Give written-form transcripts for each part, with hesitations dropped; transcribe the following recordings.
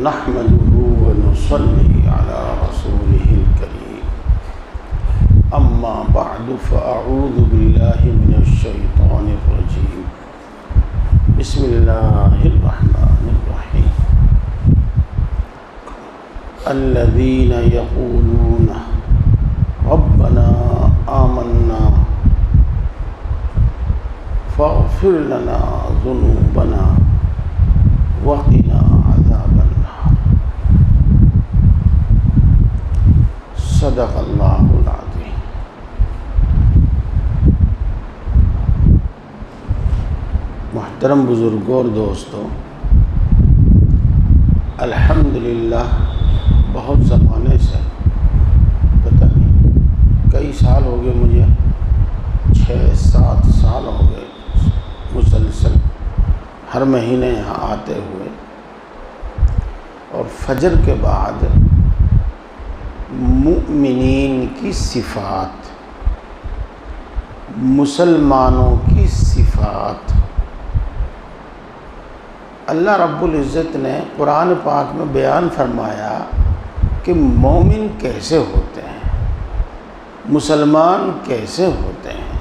نحمده ونصلي على رسوله الكريم اما بعد فاعوذ بالله من الشيطان الرجيم بسم الله الرحمن الرحيم الذين يقولون ربنا آمنا فاغفر لنا ذنوبنا وقنا عذاب النار صدق اللہ العظیم۔ محترم بزرگوں اور دوستوں، الحمدللہ بہت زمانے سے، پتہ نہیں کئی سال ہو گئے، مجھے 6-7 سال ہو گئے مسلسل ہر مہینے یہاں آتے ہوئے، اور فجر کے بعد مؤمنین کی صفات، مسلمانوں کی صفات اللہ رب العزت نے قرآن پاک میں بیان فرمایا کہ مومن کیسے ہوتے ہیں، مسلمان کیسے ہوتے ہیں،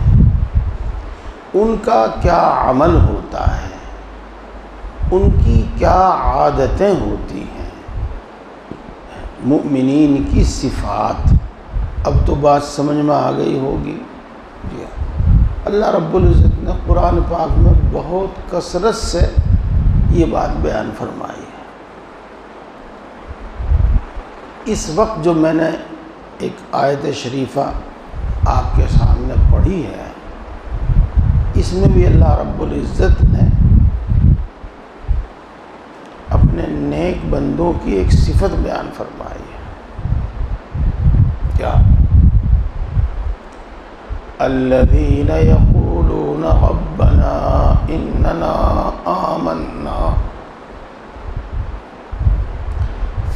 ان کا کیا عمل ہوتا ہے، ان کی کیا عادتیں ہوتی ہیں، مؤمنین کی صفات۔ اب تو بات سمجھ میں آ گئی ہوگی۔ اللہ رب العزت نے قرآن پاک میں بہت کثرت سے یہ بات بیان فرمائی ہے۔ اس وقت جو میں نے ایک آیت شریفہ آپ کے سامنے پڑھی ہے، اس میں بھی اللہ رب العزت نے اپنے نیک بندوں کی ایک صفت بیان فرمائی ہے۔ کیا؟ الذین یقولون ربنا اننا آمنا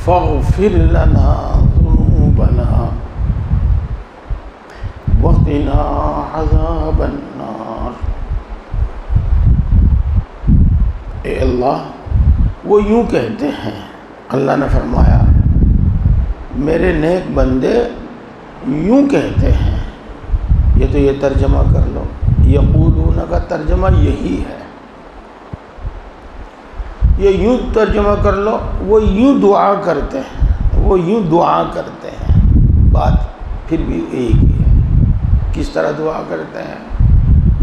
فاغفر لنا ذنوبنا وقنا عذاب النار۔ اے اللہ، وہ یوں کہتے ہیں، اللہ نے فرمایا میرے نیک بندے یوں کہتے ہیں۔ یہ تو یہ ترجمہ کر لو، یقولون کا ترجمہ یہی ہے، یہ یوں ترجمہ کر لو، وہ یوں دعا کرتے ہیں، وہ یوں دعا کرتے ہیں۔ بات پھر بھی ایک ہی ہے۔ کس طرح دعا کرتے ہیں؟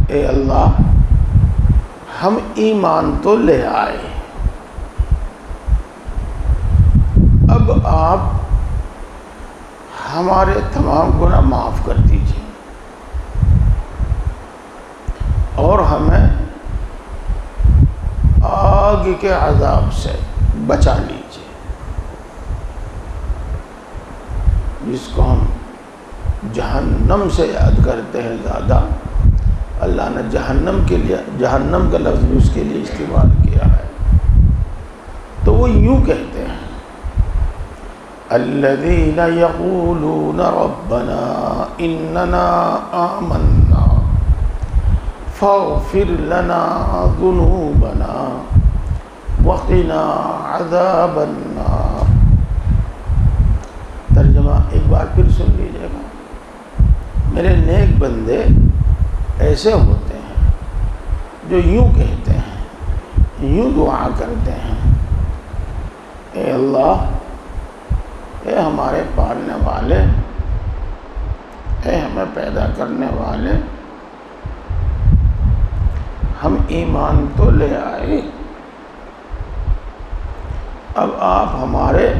اے اللہ، ہم ایمان تو لے آئے، اب آپ ہمارے تمام گناہ معاف کر دیجیے اور ہمیں آگ کے عذاب سے بچا لیجیے، جس کو ہم جہنم سے یاد کرتے ہیں زیادہ۔ اللہ نے جہنم کے لیے، جہنم کا لفظ بھی اس کے لیے استعمال کیا ہے۔ تو وہ یوں کہتے ہیں، الذین یقولون ربنا اننا آمنا فاغفر لنا ذنوبنا وقنا عذاب النار۔ ترجمہ ایک بار پھر سن لیجیے گا۔ میرے نیک بندے ایسے ہوتے ہیں جو یوں کہتے ہیں، یوں دعا کرتے ہیں، اے اللہ، اے ہمارے پالنے والے، اے ہمیں پیدا کرنے والے، ہم ایمان تو لے آئے، اب آپ ہمارے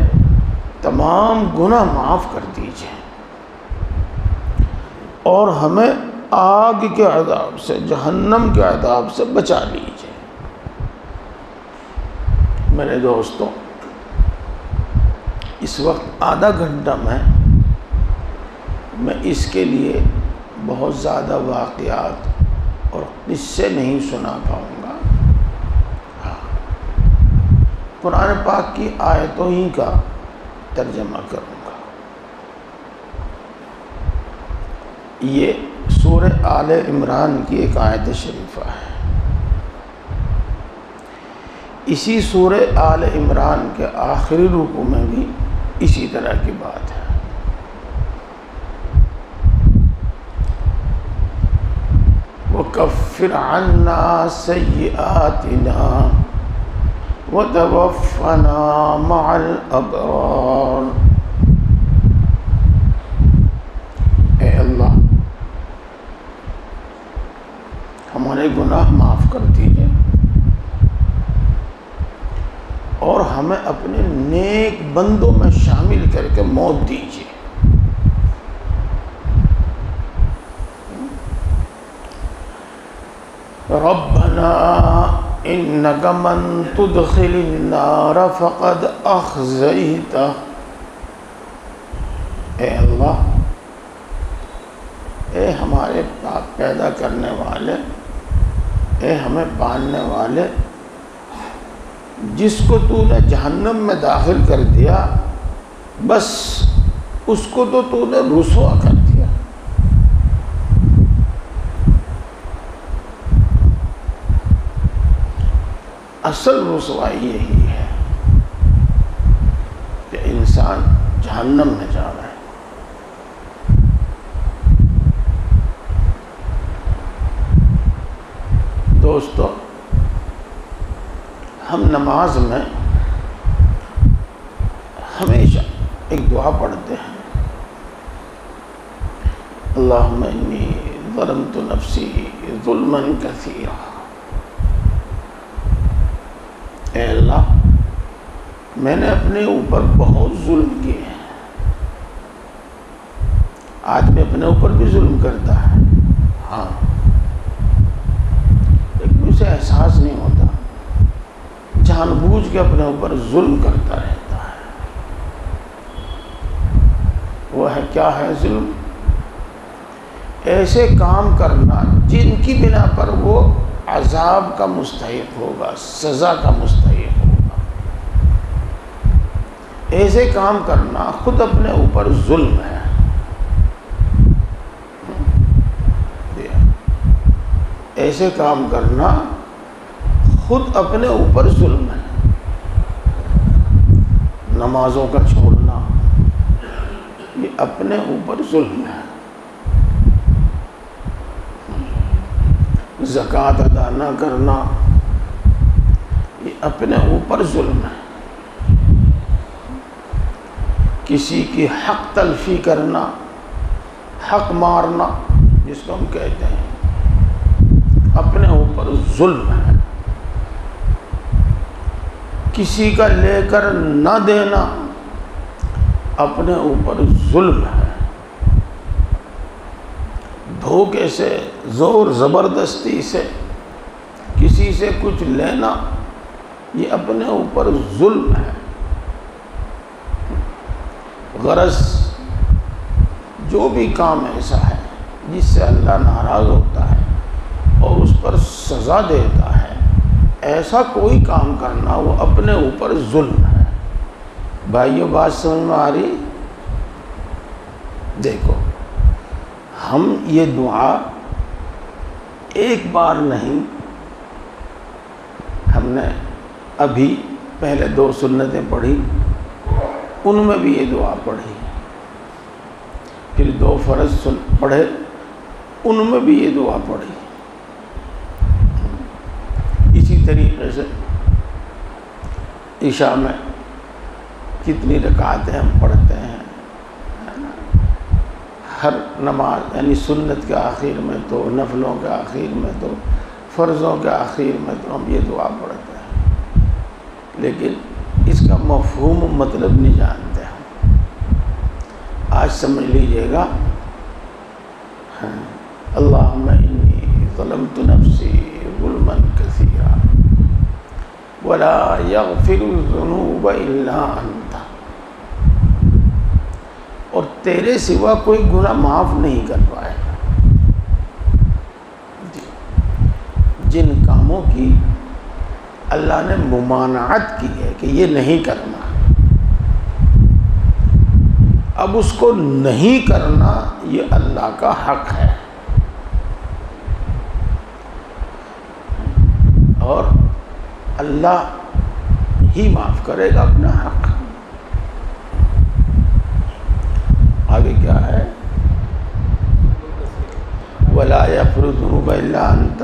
تمام گناہ معاف کر دیجئے اور ہمیں آگ کے عذاب سے، جہنم کے عذاب سے بچا لیجئے۔ میرے دوستوں، اس وقت آدھا گھنٹہ میں اس کے لیے بہت زیادہ واقعات اور قصے نہیں سنا پاؤں گا۔ ہاں، قرآن پاک کی آیتوں ہی کا ترجمہ کروں گا۔ یہ سورہ آل عمران کی ایک آیت شریفہ ہے۔ اسی سورہ آل عمران کے آخری رکوع میں بھی اسی طرح کی بات ہے۔ وَكَفِّرْ عَنَّا سَيِّئَاتِنَا وَتَوَفَّنَا مَعَ الْأَبْرَارِ۔ اے اللہ ہمارے گناہ معاف کر دیجئے اور ہمیں اپنے نیک بندوں میں شامل کر کے موت دیجئے۔ ربنا انک من تدخل النار فقد اخزیتہ۔ اے اللہ، اے ہمارے پیدا کرنے والے، اے ہمیں پالنے والے، جس کو تو نے جہنم میں داخل کر دیا بس اس کو تو نے رسوا کر دیا۔ اصل رسوائی یہی ہے کہ انسان جہنم میں جا رہا ہے۔ دوستو، ہم نماز میں ہمیشہ ایک دعا پڑھتے ہیں، اللہم انی ظلمت نفسی ظلما کثیرا۔ اے اللہ، میں نے اپنے اوپر بہت ظلم کیے ہیں۔ آدمی اپنے اوپر بھی ظلم کرتا ہے، ہاں، لیکن اسے احساس نہیں ہوتا، جان بوجھ کے اپنے اوپر ظلم کرتا رہتا ہے۔ وہ ہے کیا ہے ظلم؟ ایسے کام کرنا جن کی بنا پر وہ عذاب کا مستحق ہوگا، سزا کا مستحق ہوگا۔ ایسے کام کرنا خود اپنے اوپر ظلم ہے۔ ایسے کام کرنا خود اپنے اوپر ظلم ہے۔ نمازوں کا چھوڑنا یہ اپنے اوپر ظلم ہے۔ زکوٰۃ ادا نہ کرنا یہ اپنے اوپر ظلم ہے۔ کسی کی حق تلفی کرنا، حق مارنا جس کو ہم کہتے ہیں، اپنے اوپر ظلم ہے۔ کسی کا لے کر نہ دینا اپنے اوپر ظلم ہے۔ دھوکے سے، زور زبردستی سے کسی سے کچھ لینا یہ اپنے اوپر ظلم ہے۔ غرض جو بھی کام ایسا ہے جس سے اللہ ناراض ہوتا ہے اور اس پر سزا دیتا ہے، ایسا کوئی کام کرنا وہ اپنے اوپر ظلم ہے۔ بھائیو، بات سمجھ میں آ رہی؟ دیکھو، ہم یہ دعا ایک بار نہیں، ہم نے ابھی پہلے 2 سنتیں پڑھی، ان میں بھی یہ دعا پڑھی، پھر 2 فرض پڑھے، ان میں بھی یہ دعا پڑھی۔ اسی طریقے سے عشاء میں کتنی رکعتیں ہم پڑھتے ہیں، ہر نماز یعنی سنت کے آخر میں تو، نفلوں کے آخر میں تو، فرضوں کے آخر میں تو ہم یہ دعا پڑھتے ہیں، لیکن اس کا مفہوم و مطلب نہیں جانتے ہم۔ آج سمجھ لیجئے گا، اللہم انی ظلمت نفسی ظلما کثیرا ولا یغفر الذنوب الا انت، اور تیرے سوا کوئی گناہ معاف نہیں کر پائے گا۔ جن کاموں کی اللہ نے ممانعت کی ہے کہ یہ نہیں کرنا، اب اس کو نہیں کرنا یہ اللہ کا حق ہے، اور اللہ ہی معاف کرے گا اپنا حق۔ آگے کیا ہے؟ وَلَا يَغْفِرُ الذُّنُوبَ إِلَّا أَنْتَ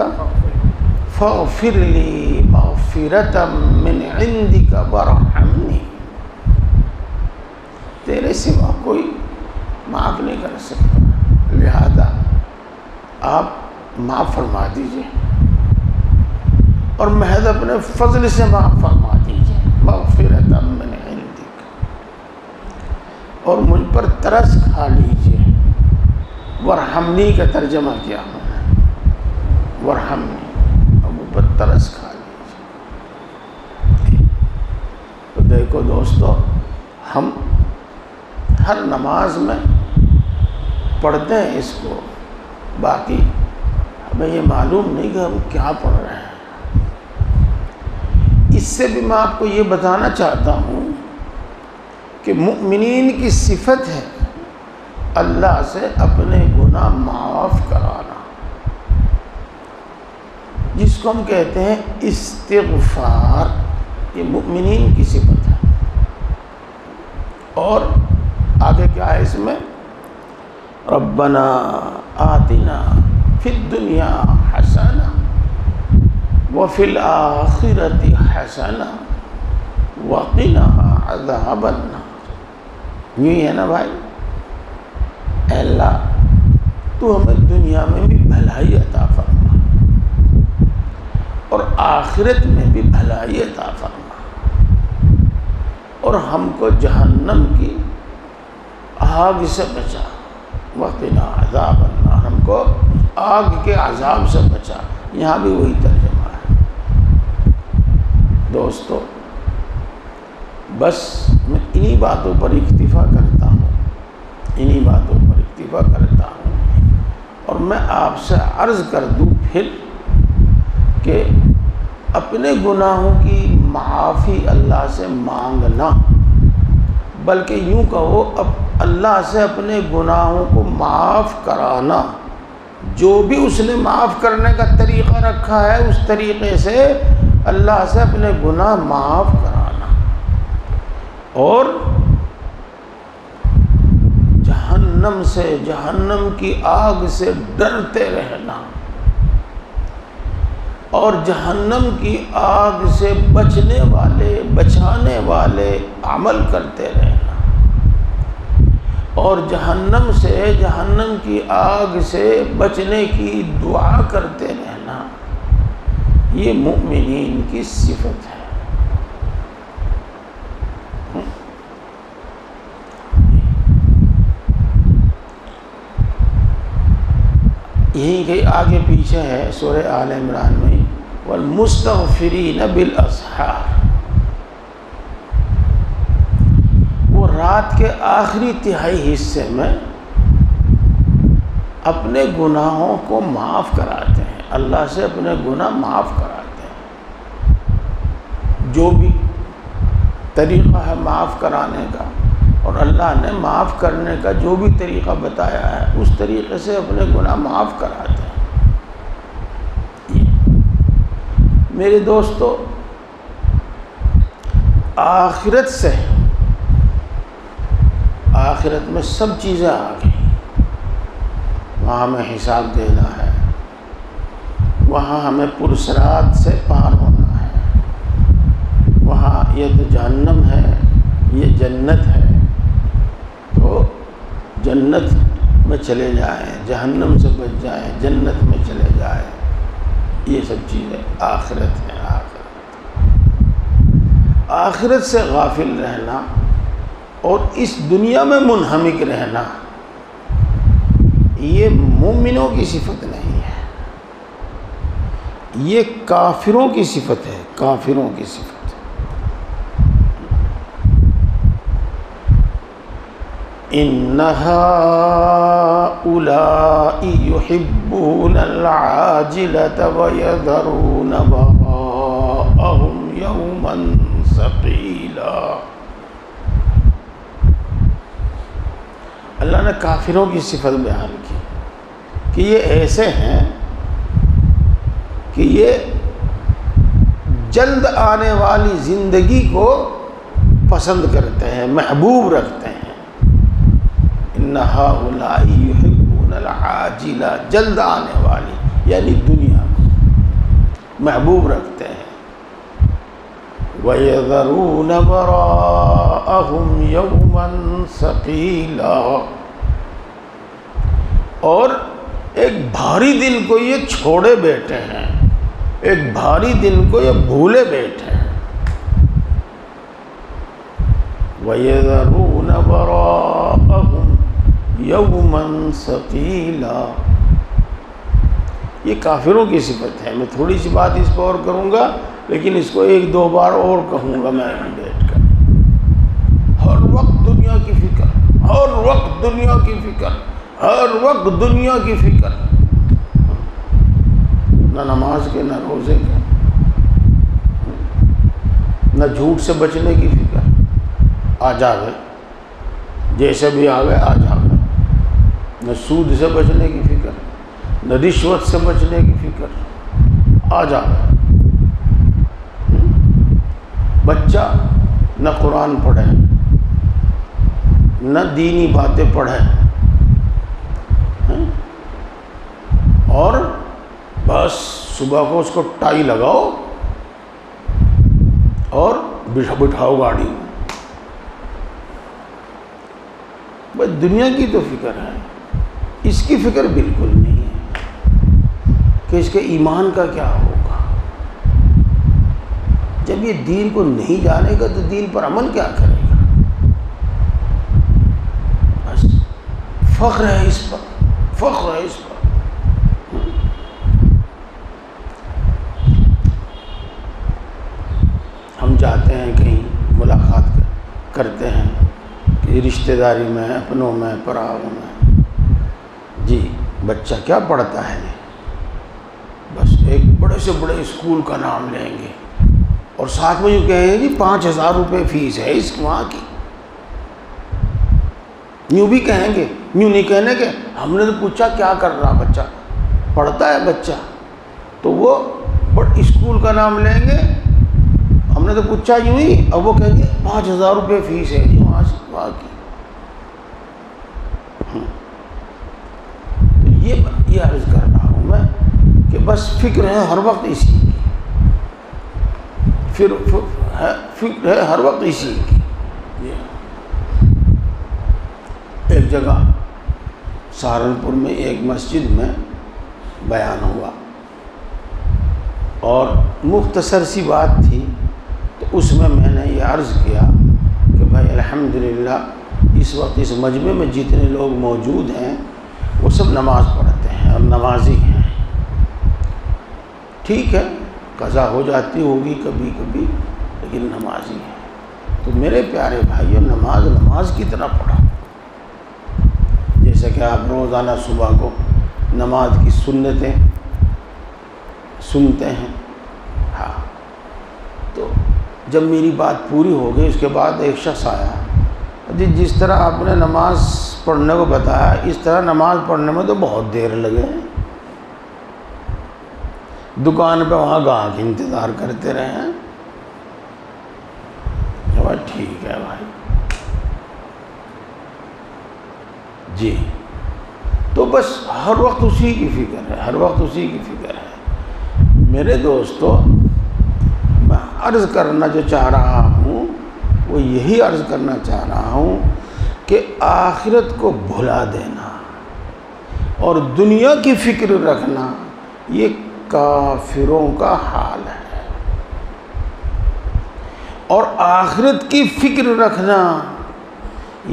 فَاغْفِرْ لِي مَغْفِرَةً مِّنْ عِنْدِكَ وَارْحَمْنِي۔ تیرے سوا کوئی معاف نہیں کر سکتا، لہذا آپ معاف فرما دیجئے اور محض اپنے فضل سے معاف فرما دیجئے، مغفرۃ من عندک، اور مجھ پر ترس کھا لیجئے۔ ورحمنی کا ترجمہ کیا میں نے، ورحمنی، اور مجھ پر ترس کھا لیجئے۔ تو دیکھو دوستو، ہم ہر نماز میں پڑھتے ہیں اس کو، باقی ہمیں یہ معلوم نہیں کہ ہم کیا پڑھ رہے ہیں۔ اس سے بھی میں آپ کو یہ بتانا چاہتا ہوں کہ مؤمنین کی صفت ہے اللہ سے اپنے گناہ معاف کرانا، جس کو ہم کہتے ہیں استغفار، یہ مؤمنین کی صفت ہے۔ اور آگے کیا ہے اس میں؟ ربنا آتنا فی الدنیا حسنہ وفی الآخرۃ حسنہ وقنا عذاب النار۔ یہی ہے نا بھائی، اے اللہ تو ہمیں دنیا میں بھی بھلائی عطا فرما اور آخرت میں بھی بھلائی عطا فرما، اور ہم کو جہنم کی آگ سے بچا، وقنا عذاب النار، ہم کو آگ کے عذاب سے بچا۔ یہاں بھی وہی ترجمہ ہے۔ دوستو، بس میں انہی باتوں پر اکتفا کرتا ہوں، انہی باتوں پر اکتفا کرتا ہوں، اور میں آپ سے عرض کر دوں پھر کہ اپنے گناہوں کی معافی اللہ سے مانگنا، بلکہ یوں کہو اب اللہ سے اپنے گناہوں کو معاف کرانا، جو بھی اس نے معاف کرنے کا طریقہ رکھا ہے اس طریقے سے اللہ سے اپنے گناہ معاف کرانا، اور جہنم سے، جہنم کی آگ سے ڈرتے رہنا، اور جہنم کی آگ سے بچنے والے، بچانے والے عمل کرتے رہنا، اور جہنم سے، جہنم کی آگ سے بچنے کی دعا کرتے رہنا، یہ مؤمنین کی صفت ہے۔ یہی کہ آگے پیچھے ہے سورہ آل عمران میں، والمستغفرین بالاسحار، وہ رات کے آخری تہائی حصے میں اپنے گناہوں کو معاف کراتے ہیں، اللہ سے اپنے گناہ معاف کراتے ہیں۔ جو بھی طریقہ ہے معاف کرانے کا، اور اللہ نے معاف کرنے کا جو بھی طریقہ بتایا ہے اس طریقے سے اپنے گناہ معاف کراتے ہیں۔ میرے دوستو، آخرت سے، آخرت میں سب چیزیں آ گئی، وہاں ہمیں حساب دینا ہے، وہاں ہمیں پرصراط سے پار ہونا ہے، وہاں یہ تو جہنم ہے، یہ جنت ہے، تو جنت میں چلے جائیں، جہنم سے بچ جائیں، جنت میں چلے جائیں، یہ سب چیزیں آخرت ہیں۔ آخرت سے غافل رہنا اور اس دنیا میں منہمک رہنا، یہ مومنوں کی صفت نہیں ہے، یہ کافروں کی صفت ہے، کافروں کی صفت۔ إِنَّ هَٰؤُلَاءِ يُحِبُّونَ الْعَاجِلَةَ وَيَذَرُونَ وَرَاءَهُمْ يَوْمًا ثَقِيلًا۔ اللہ نے کافروں کی صفت بیان کی کہ یہ ایسے ہیں کہ یہ جلد آنے والی زندگی کو پسند کرتے ہیں، محبوب رکھتے ہیں۔ ان ہؤلاء یحبون العاجلہ، جلد آنے والی یعنی دنیا کو محبوب رکھتے ہیں۔ وَيَذَرُونَ وَرَاءَهُمْ يَوْمًا ثَقِيلًا، اور ایک بھاری دن کو یہ چھوڑے بیٹھے ہیں، ایک بھاری دن کو یہ بھولے بیٹھے ہیں۔ وَيَذَرُونَ وَرَاءَهُمْ يَوْمًا ثَقِيلًا، یہ کافروں کی صفت ہے۔ میں تھوڑی سی بات اس پر اور کروں گا، لیکن اس کو ایک دو بار اور کہوں گا میں بیٹھ کر۔ ہر وقت دنیا کی فکر، ہر وقت دنیا کی فکر، ہر وقت دنیا کی فکر، نہ نماز کے نہ روزے کے، نہ جھوٹ سے بچنے کی فکر، آ جاوے جیسے بھی آوے آ جاوے، نہ سود سے بچنے کی فکر، نہ رشوت سے بچنے کی فکر، آ جاوے۔ بچہ نہ قرآن پڑھے، نہ دینی باتیں پڑھے، اور بس صبح کو اس کو ٹائی لگاؤ اور بٹھاؤ گاڑی میں، بس دنیا کی تو فکر ہے، اس کی فکر بالکل نہیں ہے کہ اس کے ایمان کا کیا ہوگا۔ جب یہ دین کو نہیں جانے گا تو دین پر عمل کیا کرے گا؟ بس فخر ہے اس پر، فخر ہے اس پر۔ ہم جاتے ہیں کہیں ملاقات کرتے ہیں کہ رشتہ داری میں، اپنوں میں، پراؤں میں، جی بچہ کیا پڑھتا ہے؟ بس ایک بڑے سے بڑے اسکول کا نام لیں گے اور ساتھ میں یوں کہیں گے جی 5,000 روپے فیس ہے اس وہاں کی۔ یوں بھی کہیں گے، یوں نہیں کہنے کہ ہم نے تو پوچھا کیا کر رہا بچہ، پڑھتا ہے بچہ، تو وہ اسکول کا نام لیں گے، ہم نے تو پوچھا یوں ہی، اب وہ کہیں گے 5,000 روپے فیس ہے جی وہاں کی۔ تو یہ عرض کر رہا ہوں میں کہ بس فکر ہے ہر وقت اسی کی، فکر ہے ہر وقت اسی کی۔ ایک جگہ سہارنپور میں ایک مسجد میں بیان ہوا اور مختصر سی بات تھی، تو اس میں نے یہ عرض کیا کہ بھائی الحمدللہ اس وقت اس مجمع میں جتنے لوگ موجود ہیں وہ سب نماز پڑھتے ہیں اور نمازی ہیں۔ ٹھیک ہے قضا ہو جاتی ہوگی کبھی کبھی، لیکن نمازی ہیں۔ تو میرے پیارے بھائیوں، نماز کی طرح پڑھو، جیسے کہ آپ روزانہ صبح کو نماز کی سنتیں سنتے ہیں۔ ہاں، تو جب میری بات پوری ہو گئی اس کے بعد ایک شخص آیا، جی جس طرح آپ نے نماز پڑھنے کو بتایا اس طرح نماز پڑھنے میں تو بہت دیر لگے، دکان پہ وہاں گاہک انتظار کرتے رہے ہیں۔ ٹھیک ہے بھائی جی، تو بس ہر وقت اسی کی فکر ہے، ہر وقت اسی کی فکر ہے۔ میرے دوستو، میں عرض کرنا جو چاہ رہا ہوں وہ یہی عرض کرنا چاہ رہا ہوں کہ آخرت کو بھلا دینا اور دنیا کی فکر رکھنا یہ کافروں کا حال ہے، اور آخرت کی فکر رکھنا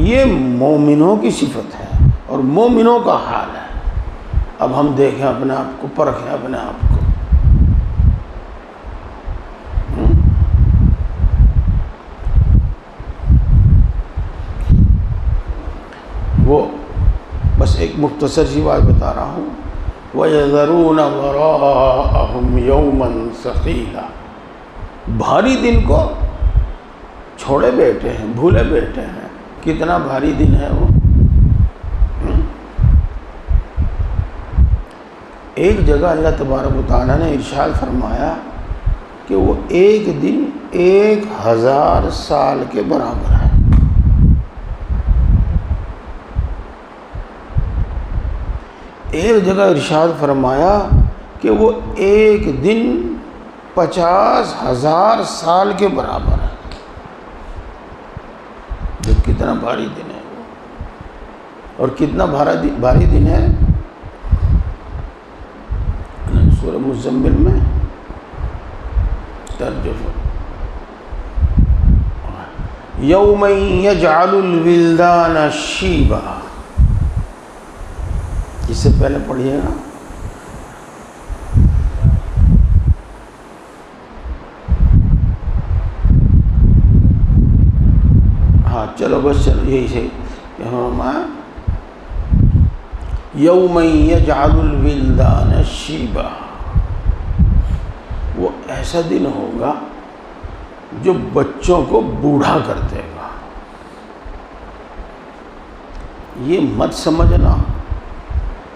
یہ مومنوں کی صفت ہے اور مومنوں کا حال ہے۔ اب ہم دیکھیں اپنے آپ کو، پرکھیں اپنے آپ کو۔ وہ بس ایک مختصر سی بات بتا رہا ہوں، وَيَذَرُونَ وَرَاءَهُمْ يَوْمًا ثَقِيلًا، بھاری دن کو چھوڑے بیٹھے ہیں، بھولے بیٹھے ہیں۔ کتنا بھاری دن ہے وہ۔ ایک جگہ اللہ تبارک و تعالیٰ نے ارشاد فرمایا کہ وہ ایک دن 1000 سال کے برابر ہے۔ ایک جگہ ارشاد فرمایا کہ وہ ایک دن 50,000 سال کے برابر ہے۔ جو کتنا بھاری دن ہے وہ، اور کتنا بھاری دن ہے۔ سورہ مزمل میں ترجمہ یوم یجعل الولدان شیبا، اس سے پہلے پڑھیے گا۔ ہاں چلو بس چلو یہی سے یوم یجعل الولدان شیبا، وہ ایسا دن ہوگا جو بچوں کو بوڑھا کر دے گا۔ یہ مت سمجھنا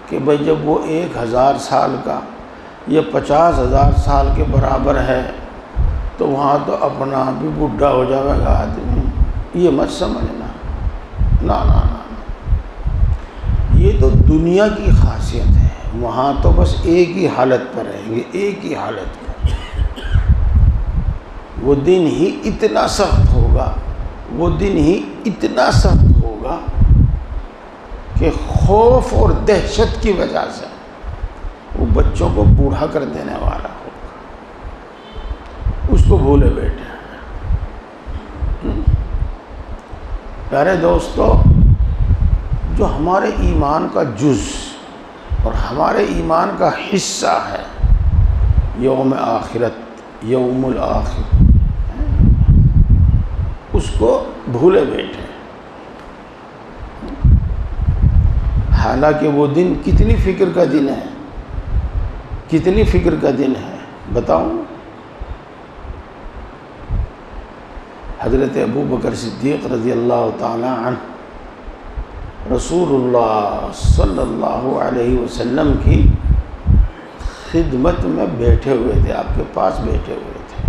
کہ بھئی جب وہ 1000 سال کا یا 50,000 سال کے برابر ہے تو وہاں تو اپنا بھی بوڑھا ہو جائے گا آدمی، یہ مت سمجھنا۔ نا، یہ تو دنیا کی خاصیت ہے، وہاں تو بس ایک ہی حالت پر رہیں گے، ایک ہی حالت پر۔ وہ دن ہی اتنا سخت ہوگا، وہ دن ہی اتنا سخت ہوگا کہ خوف اور دہشت کی وجہ سے وہ بچوں کو بوڑھا کر دینے والا ہوگا۔ اس کو بھولے بیٹھے۔ پیارے دوستو، جو ہمارے ایمان کا جز اور ہمارے ایمان کا حصہ ہے، یوم آخرت، یوم الآخر، اس کو بھولے بیٹھے۔ حالانکہ وہ دن کتنی فکر کا دن ہے، کتنی فکر کا دن ہے بتاؤں۔ حضرت ابو بکر صدیق رضی اللہ تعالی عنہ رسول اللہ صلی اللہ علیہ وسلم کی خدمت میں بیٹھے ہوئے تھے، آپ کے پاس بیٹھے ہوئے تھے،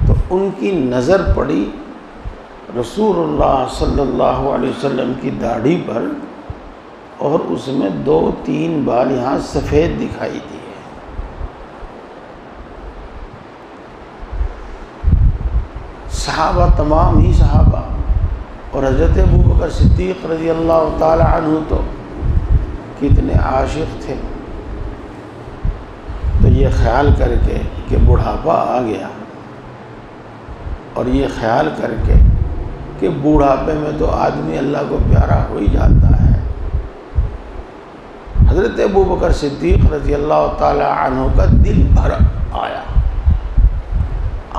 تو ان کی نظر پڑی رسول اللہ صلی اللہ علیہ وسلم کی داڑھی پر، اور اس میں 2-3 بال یہاں سفید دکھائی دیے۔ صحابہ، تمام ہی صحابہ اور حضرت ابو بکر صدیق رضی اللہ تعالی عنہ تو کتنے عاشق تھے، تو یہ خیال کر کے کہ بڑھاپا آ گیا، اور یہ خیال کر کے کہ بوڑھاپے میں تو آدمی اللہ کو پیارا ہو ہی جاتا ہے، حضرت ابو بکر صدیق رضی اللہ تعالی عنہ کا دل بھر آیا،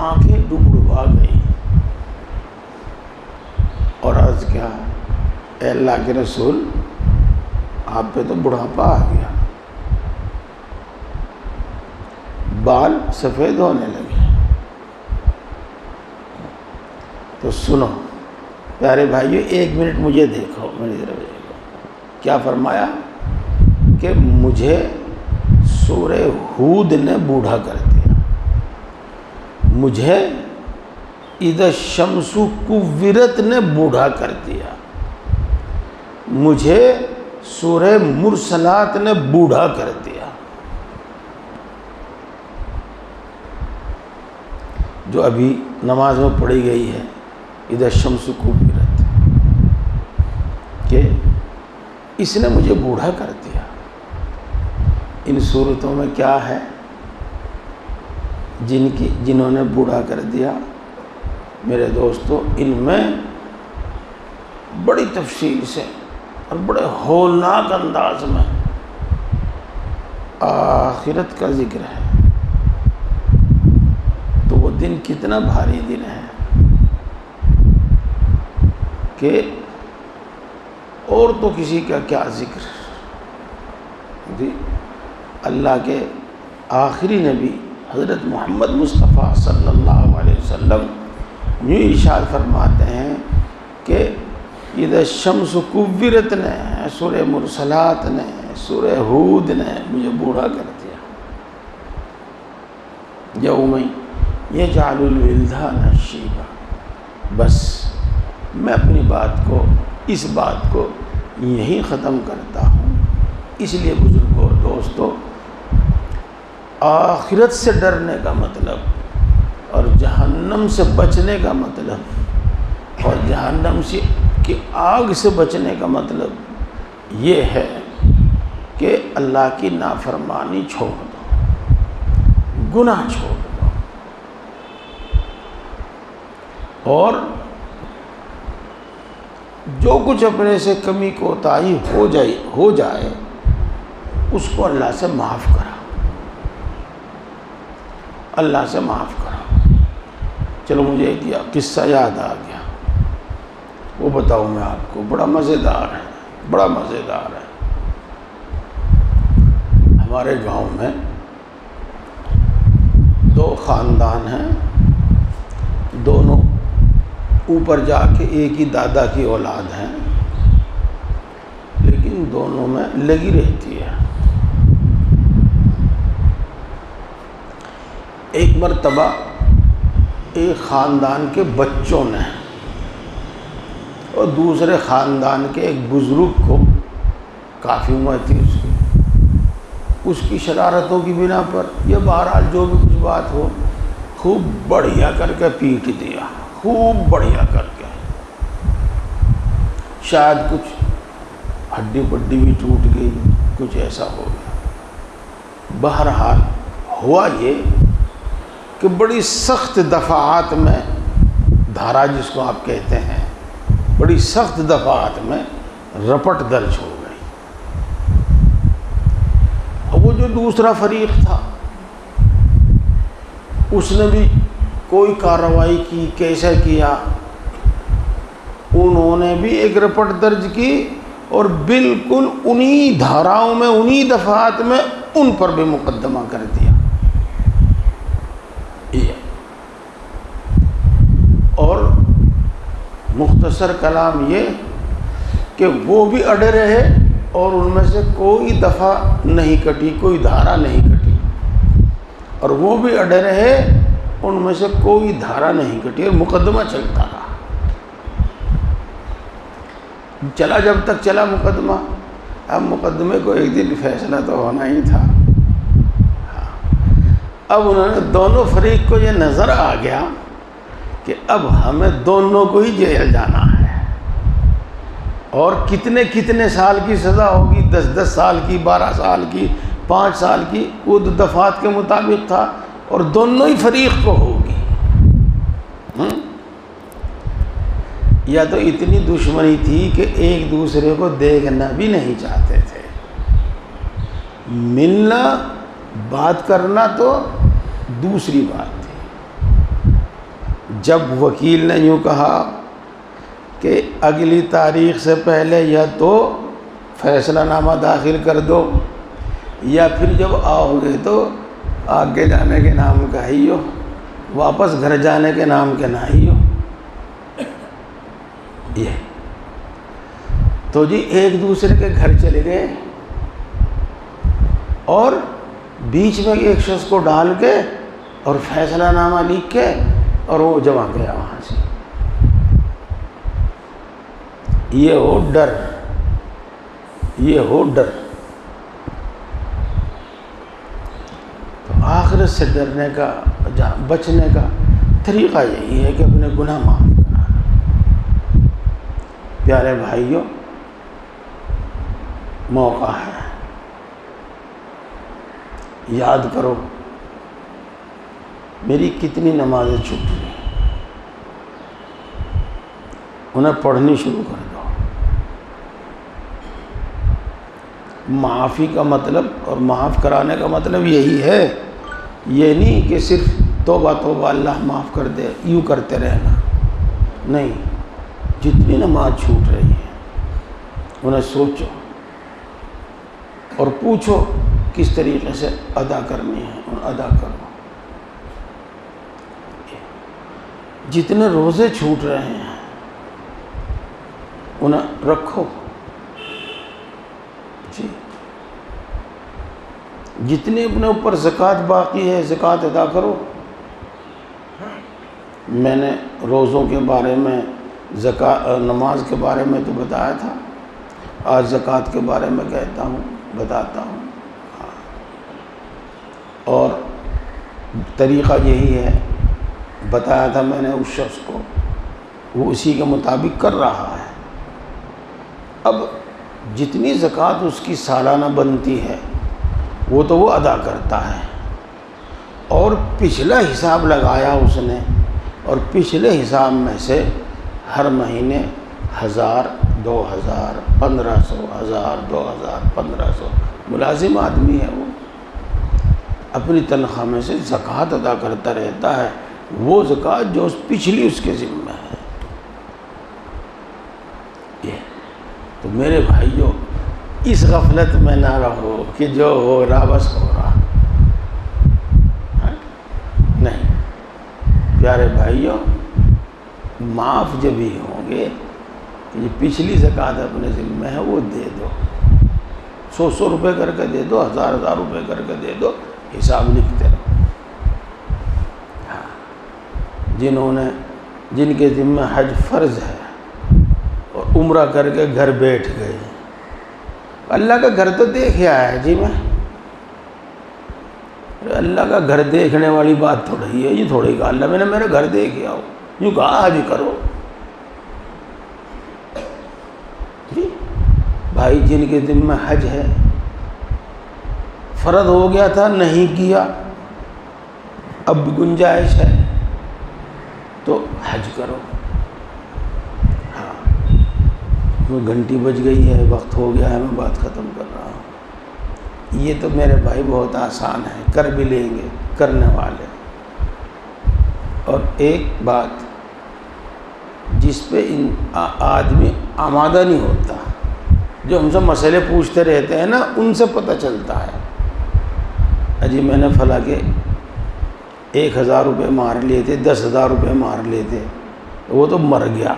آنکھیں ڈبڈبا گئی، اور عرض کیا، اے اللہ کے رسول، آپ پہ تو بڑھاپا آ گیا، بال سفید ہونے لگے۔ تو سنو پیارے بھائیو، 1 منٹ مجھے دیکھو، میری طرف دیکھو، کیا فرمایا کہ مجھے سورہ ہود نے بوڑھا کر دیا، مجھے اذا الشمس کورت نے بوڑھا کر دیا، مجھے سورہ مرسلات نے بوڑھا کر دیا۔ جو ابھی نماز میں پڑھی گئی ہے، اذا الشمس کورت، کہ اس نے مجھے بوڑھا کر دیا۔ ان صورتوں میں کیا ہے؟ جنہوں نے بوڑھا کر دیا، میرے دوستو، ان میں بڑی تفصیل سے اور بڑے ہولناک انداز میں آخرت کا ذکر ہے۔ تو وہ دن کتنا بھاری دن ہے کہ اور تو کسی کا کیا ذکر جی، اللہ کے آخری نبی حضرت محمد مصطفیٰ صلی اللہ علیہ وسلم یہ ارشاد فرماتے ہیں کہ اذا الشمس کورت نے، سورہ مرسلات نے، سورہ ہود نے مجھے بوڑھا کر دیا۔ یوم یجعل الولدان شیبا۔ بس میں اپنی بات کو، اس بات کو یہی ختم کرتا ہوں۔ اس لیے بزرگوں اور دوستو، آخرت سے ڈرنے کا مطلب اور جہنم سے بچنے کا مطلب اور جہنم کی آگ سے بچنے کا مطلب یہ ہے کہ اللہ کی نافرمانی چھوڑ دو، گناہ چھوڑ دو، اور جو کچھ اپنے سے کمی کوتاہی ہو جائے اس کو اللہ سے معاف کرا، اللہ سے معاف کرا۔ چلو مجھے ایک قصہ یاد آ گیا، وہ بتاؤں میں آپ کو، بڑا مزیدار ہے، بڑا مزیدار ہے۔ ہمارے گاؤں میں 2 خاندان ہیں، دونوں اوپر جا کے ایک ہی دادا کی اولاد ہیں، لیکن دونوں میں لگی رہتی ہے۔ ایک مرتبہ ایک خاندان کے بچوں نے اور دوسرے خاندان کے ایک بزرگ کو، کافی عمر تھی اس کی شرارتوں کی بنا پر یا بہرحال جو بھی کچھ بات ہو، خوب بڑھیا کر کے پیٹ دیا، خوب بڑھیا کر کے، شاید کچھ ہڈی پڈی بھی ٹوٹ گئی، کچھ ایسا ہو گیا۔ بہرحال ہوا یہ کہ بڑی سخت دفعات میں، دھارا جس کو آپ کہتے ہیں، بڑی سخت دفعات میں رپٹ درج ہو گئی۔ اور وہ جو دوسرا فریق تھا اس نے بھی کوئی کارروائی کی، کیسے کیا، انہوں نے بھی ایک رپٹ درج کی اور بالکل انہی دھاراؤں میں، انہی دفعات میں ان پر بھی مقدمہ کر دیا۔ اور مختصر کلام یہ کہ وہ بھی اڑے رہے اور ان میں سے کوئی دفعہ نہیں کٹی، کوئی دھارا نہیں کٹی، اور وہ بھی اڑے رہے، ان میں سے کوئی دھارا نہیں کٹی، اور مقدمہ چلتا رہا۔ چلا جب تک چلا مقدمہ، اب مقدمے کو ایک دن فیصلہ تو ہونا ہی تھا۔ اب انہوں نے دونوں فریق کو یہ نظر آ گیا کہ اب ہمیں دونوں کو ہی جیل جانا ہے، اور کتنے کتنے سال کی سزا ہوگی، 10 سال کی، 12 سال کی، 5 سال کی، وہ دفعات کے مطابق تھا، اور دونوں ہی فریق کو ہوگی۔ یا تو اتنی دشمنی تھی کہ ایک دوسرے کو دیکھنا بھی نہیں چاہتے تھے، ملنا بات کرنا تو دوسری بات تھی۔ جب وکیل نے یوں کہا کہ اگلی تاریخ سے پہلے یا تو فیصلہ نامہ داخل کر دو، یا پھر جب آؤ گے تو آگے جانے کے نام کا ہی ہو، واپس گھر جانے کے نام کے نہ ہی ہو، یہ تو جی ایک دوسرے کے گھر چلے گئے اور بیچ میں ایک شخص کو ڈال کے اور فیصلہ نامہ لکھ کے اور وہ جمع گیا وہاں سے۔ یہ ہو ڈر، یہ ہو ڈر۔ تو آخرت سے ڈرنے کا، بچنے کا طریقہ یہی ہے کہ اپنے گناہ معاف کرنا۔ پیارے بھائیوں، موقع ہے، یاد کرو میری کتنی نمازیں چھوٹ گئی، انہیں پڑھنی شروع کر دو۔ معافی کا مطلب اور معاف کرانے کا مطلب یہی ہے، یہ نہیں کہ صرف توبہ توبہ اللہ معاف کر دے یوں کرتے رہنا، نہیں، جتنی نماز چھوٹ رہی ہے انہیں سوچو اور پوچھو کس طریقے سے ادا کرنی ہے اور ادا کرو۔ جتنے روزے چھوٹ رہے ہیں انہیں رکھو، جی جتنے اپنے اوپر زکوٰۃ باقی ہے زکوٰۃ ادا کرو۔ میں نے روزوں کے بارے میں نماز کے بارے میں تو بتایا تھا، آج زکوٰۃ کے بارے میں کہتا ہوں، بتاتا ہوں۔ اور طریقہ یہی ہے، بتایا تھا میں نے اس شخص کو، وہ اسی کے مطابق کر رہا ہے۔ اب جتنی زکوٰۃ اس کی سالانہ بنتی ہے وہ تو وہ ادا کرتا ہے، اور پچھلا حساب لگایا اس نے، اور پچھلے حساب میں سے ہر مہینے 1000، 2000، 1500، 1000، 2000، 1500، ملازم آدمی ہے وہ، اپنی تنخواہ میں سے زکوٰۃ ادا کرتا رہتا ہے، وہ زکوٰۃ جو پچھلی اس کے ذمہ ہے۔ یہ تو میرے بھائیوں، اس غفلت میں نہ رہو کہ جو ہو رہا بس ہو رہا، نہیں پیارے بھائیوں، معاف جب ہی ہوں گے کہ یہ پچھلی زکوٰۃ اپنے ذمہ ہے وہ دے دو، 100 روپے کر کے دے دو، 1000 روپے کر کے دے دو، حساب لکھتے رہو۔ ہاں، جن کے ذمہ حج فرض ہے اور عمرہ کر کے گھر بیٹھ گئے، اللہ کا گھر تو دیکھ آیا ہے جی میں، اللہ کا گھر دیکھنے والی بات تھوڑی ہے، یہ تھوڑی کہا اللہ میں نے میرے گھر دیکھ آؤ، یوں کہا حج کرو۔ جی بھائی، جن کے ذمہ حج ہے، فرض ہو گیا تھا نہیں کیا، اب بھی گنجائش ہے تو حج کرو۔ ہاں، گھنٹی بج گئی ہے، وقت ہو گیا ہے، میں بات ختم کر رہا ہوں۔ یہ تو میرے بھائی بہت آسان ہے، کر بھی لیں گے کرنے والے۔ اور ایک بات جس پہ آدمی آمادہ نہیں ہوتا، جو ہم سے مسئلے پوچھتے رہتے ہیں نا، ان سے پتہ چلتا ہے، اجی میں نے فلاں کے 1000 روپے مار لیے تھے، 10,000 روپے مار لیے تھے، وہ تو مر گیا،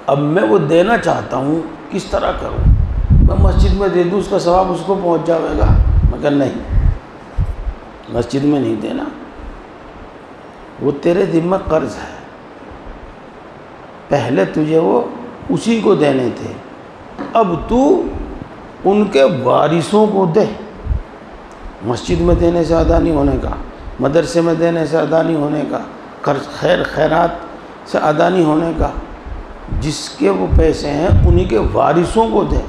اب میں وہ دینا چاہتا ہوں، کس طرح کروں؟ میں مسجد میں دے دوں، اس کا ثواب اس کو پہنچ جائے گا؟ مگر نہیں، مسجد میں نہیں دینا، وہ تیرے ذمہ قرض ہے، پہلے تجھے وہ اسی کو دینے تھے، اب تو ان کے وارثوں کو دے۔ مسجد میں دینے سے ادا نہیں ہونے کا، مدرسے میں دینے سے ادا نہیں ہونے کا، قرض خیرات سے ادا نہیں ہونے کا، جس کے وہ پیسے ہیں انہی کے وارثوں کو دے۔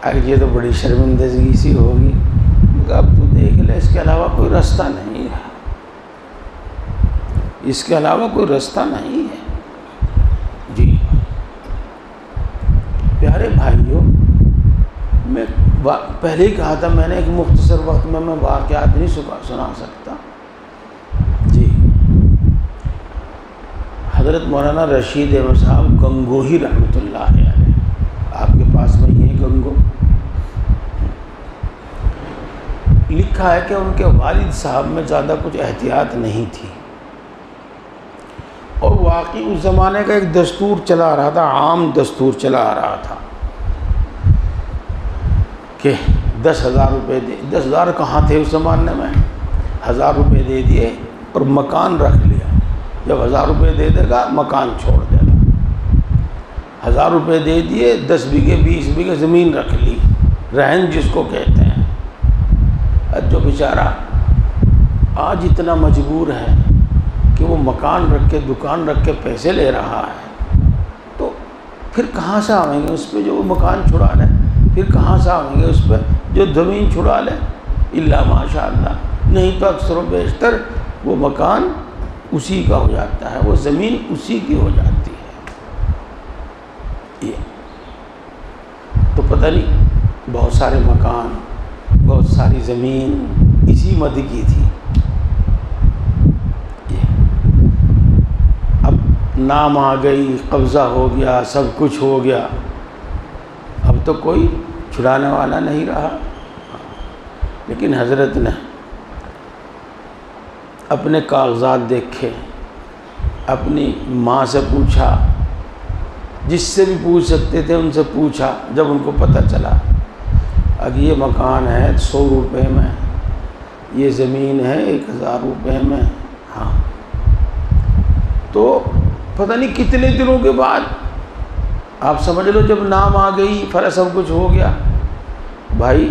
اب یہ تو بڑی شرمندگی سی ہوگی، اب تو دیکھ لے، اس کے علاوہ کوئی راستہ نہیں ہے، اس کے علاوہ کوئی راستہ نہیں ہے۔ جی پیارے بھائیوں، میں پہلے ہی کہا تھا، میں نے ایک مختصر وقت میں واقعات نہیں سنا سکتا۔ جی حضرت مولانا رشید احمد صاحب گنگوہی رحمۃ اللہ علیہ، آپ کے پاس میں یہ گنگو لکھا ہے کہ ان کے والد صاحب میں زیادہ کچھ احتیاط نہیں تھی، اور واقعی اس زمانے کا ایک دستور چلا آ رہا تھا، عام دستور چلا آ رہا تھا کہ 10,000 روپے دے، 10,000 کہاں تھے اس زمانے میں، 1000 روپے دے دیے اور مکان رکھ لیا، جب 1000 روپے دے دے گا مکان چھوڑ دے گا، 1000 روپے دے دیے، 10 بیگھے 20 بیگھے زمین رکھ لی، رہن جس کو کہتے ہیں۔ جو بیچارہ آج اتنا مجبور ہے کہ وہ مکان رکھ کے، دکان رکھ کے پیسے لے رہا ہے، تو پھر کہاں سے آئیں گے اس پہ جو وہ مکان چھڑا لیں؟ پھر کہاں سے آئیں گے اس پہ جو زمین چھڑا لیں؟ الا ماشاء اللہ، نہیں تو اکثر و بیشتر وہ مکان اسی کا ہو جاتا ہے، وہ زمین اسی کی ہو جاتی ہے۔ یہ تو پتہ نہیں، بہت سارے مکان، بہت ساری زمین اسی مد کی تھی۔ اب نام آ گئی، قبضہ ہو گیا، سب کچھ ہو گیا، اب تو کوئی چھڑانے والا نہیں رہا۔ لیکن حضرت نے اپنے کاغذات دیکھے، اپنی ماں سے پوچھا، جس سے بھی پوچھ سکتے تھے ان سے پوچھا، جب ان کو پتہ چلا اب یہ مکان ہے 100 روپے میں یہ زمین ہے 1000 روپے میں. ہاں. تو پتہ نہیں کتنے دنوں کے بعد آپ سمجھ لو جب نام آ گئی پھر سب کچھ ہو گیا، بھائی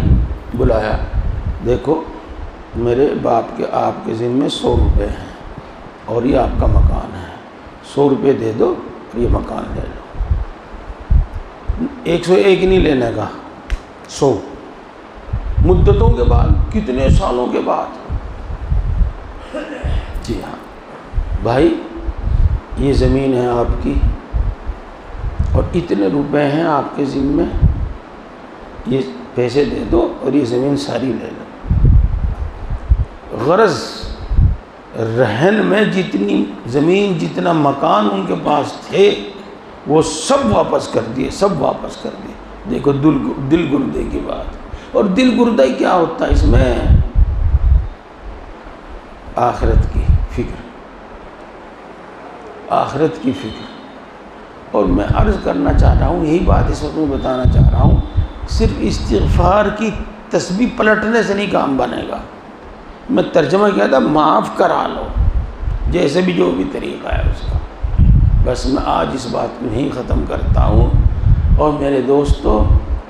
بلایا، دیکھو میرے باپ کے آپ کے ذمے 100 روپے ہیں اور یہ آپ کا مکان ہے، 100 روپے دے دو اور یہ مکان لے لو. 101 نہیں لینے کا، 100. مدتوں کے بعد، کتنے سالوں کے بعد، جی ہاں بھائی یہ زمین ہے آپ کی اور اتنے روپے ہیں آپ کے ذمے، یہ پیسے دے دو اور یہ زمین ساری لے لو. غرض رہن میں جتنی زمین جتنا مکان ان کے پاس تھے وہ سب واپس کر دیے، سب واپس کر دیے. دیکھو دل گردے کی بات. اور دل گردہ کیا ہوتا ہے اس میں؟ آخرت کی فکر، آخرت کی فکر. اور میں عرض کرنا چاہ رہا ہوں، یہی بات اس وقت میں بتانا چاہ رہا ہوں، صرف استغفار کی تسبیح پلٹنے سے نہیں کام بنے گا. میں ترجمہ کیا تھا، معاف کرا لو، جیسے بھی جو بھی طریقہ ہے اس کا. بس میں آج اس بات کو نہیں ختم کرتا ہوں. اور میرے دوستو،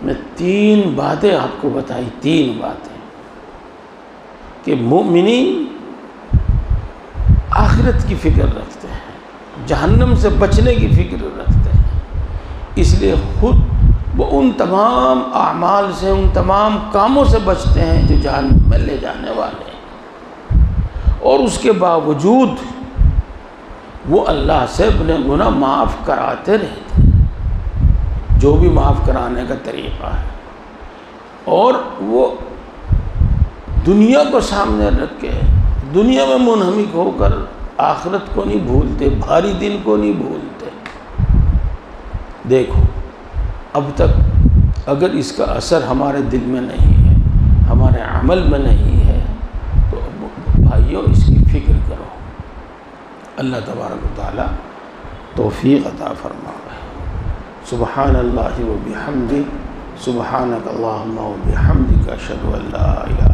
میں 3 باتیں آپ کو بتائی، 3 باتیں کہ مومنین آخرت کی فکر رکھتے ہیں، جہنم سے بچنے کی فکر رکھتے ہیں، اس لیے خود وہ ان تمام اعمال سے، ان تمام کاموں سے بچتے ہیں جو جہنم میں لے جانے والے ہیں. اور اس کے باوجود وہ اللہ سے اپنے گناہ معاف کراتے رہتے ہیں، جو بھی معاف کرانے کا طریقہ ہے. اور وہ دنیا کو سامنے رکھ کے دنیا میں منہمک ہو کر آخرت کو نہیں بھولتے، بھاری دن کو نہیں بھولتے. دیکھو اب تک اگر اس کا اثر ہمارے دل میں نہیں ہے، ہمارے عمل میں نہیں ہے، تو بھائیو اس کی فکر کرو. اللہ تبارک و تعالی توفیق عطا فرمائے. سبحان اللہ و بحمدہ، سبحانک اللہم و بحمدک، اشہد ان لا الہ